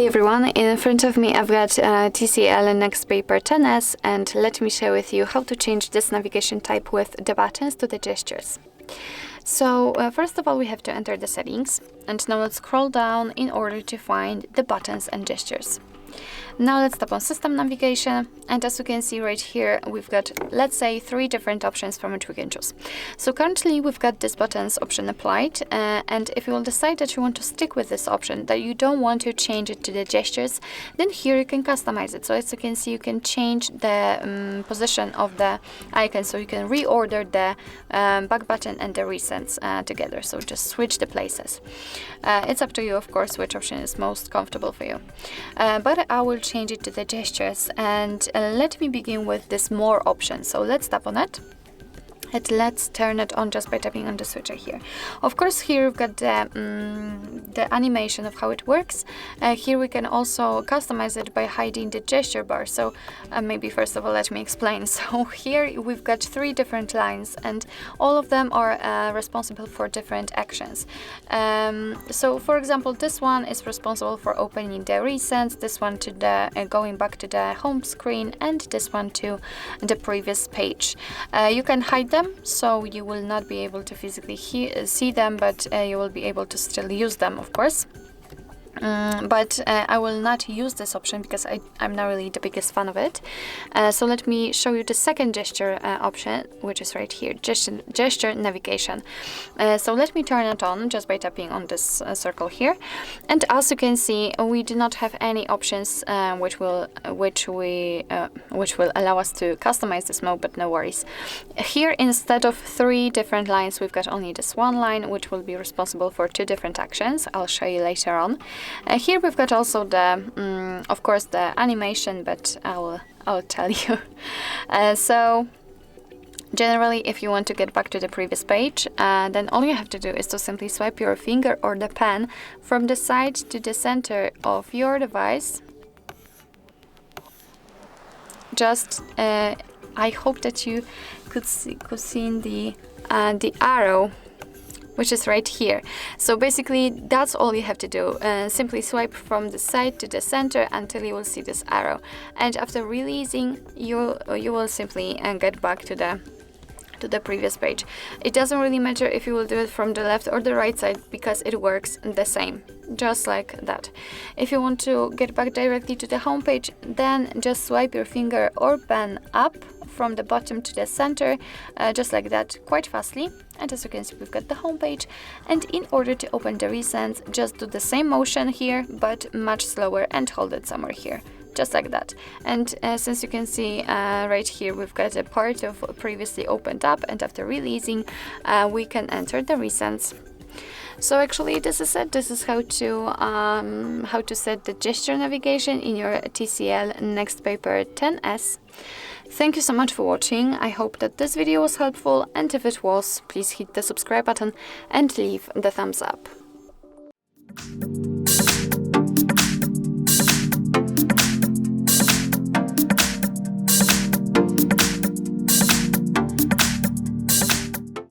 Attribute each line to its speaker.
Speaker 1: Hi everyone, in front of me I've got TCL Nextpaper 10S, and let me share with you how to change this navigation type with the buttons to the gestures. So first of all we have to enter the settings, and now let's scroll down in order to find the buttons and gestures. Now let's tap on System Navigation, and as you can see right here, we've got, let's say, 3 different options from which we can choose. So currently we've got this buttons option applied, and if you will decide that you want to stick with this option, that you don't want to change it to the gestures, then here you can customize it. So as you can see, you can change the position of the icon, so you can reorder the back button and the recents together, so just switch the places. It's up to you, of course, which option is most comfortable for you. But I will change it to the gestures, and let me begin with this more option. So let's tap on it, and let's turn it on just by tapping on the switcher here. Of course, here we've got the animation of how it works. Here we can also customize it by hiding the gesture bar. So maybe first of all let me explain. So here we've got 3 different lines, and all of them are responsible for different actions. So for example, this one is responsible for opening the recents, this one to the going back to the home screen, and this one to the previous page. You can hide them, so you will not be able to physically see them, but you will be able to still use them, of course. But I will not use this option because I'm not really the biggest fan of it. So let me show you the second gesture option, which is right here, gesture navigation. So let me turn it on just by tapping on this circle here, and as you can see, we do not have any options which will allow us to customize this mode, but no worries. Here, instead of 3 different lines, we've got only this one line, which will be responsible for 2 different actions. I'll show you later on. Here we've got also the, of course, the animation, but I'll tell you. So generally, if you want to get back to the previous page, then all you have to do is to simply swipe your finger or the pen from the side to the center of your device. Just, I hope that you could see the arrow, which is right here. So basically that's all you have to do. Simply swipe from the side to the center until you will see this arrow, and after releasing, you will simply get back to the previous page. It doesn't really matter if you will do it from the left or the right side, because it works the same, just like that. If you want to get back directly to the home page, then just swipe your finger or pen up from the bottom to the center, just like that, quite fastly. And as you can see, we've got the home page, and in order to open the recents, just do the same motion here, but much slower, and hold it somewhere here, just like that. And since you can see right here, we've got a part of previously opened up, and after releasing, we can enter the recents. So actually, this is it. This is how to set the gesture navigation in your TCL Nextpaper 10S. Thank you so much for watching. I hope that this video was helpful, and if it was, please hit the subscribe button and leave the thumbs up.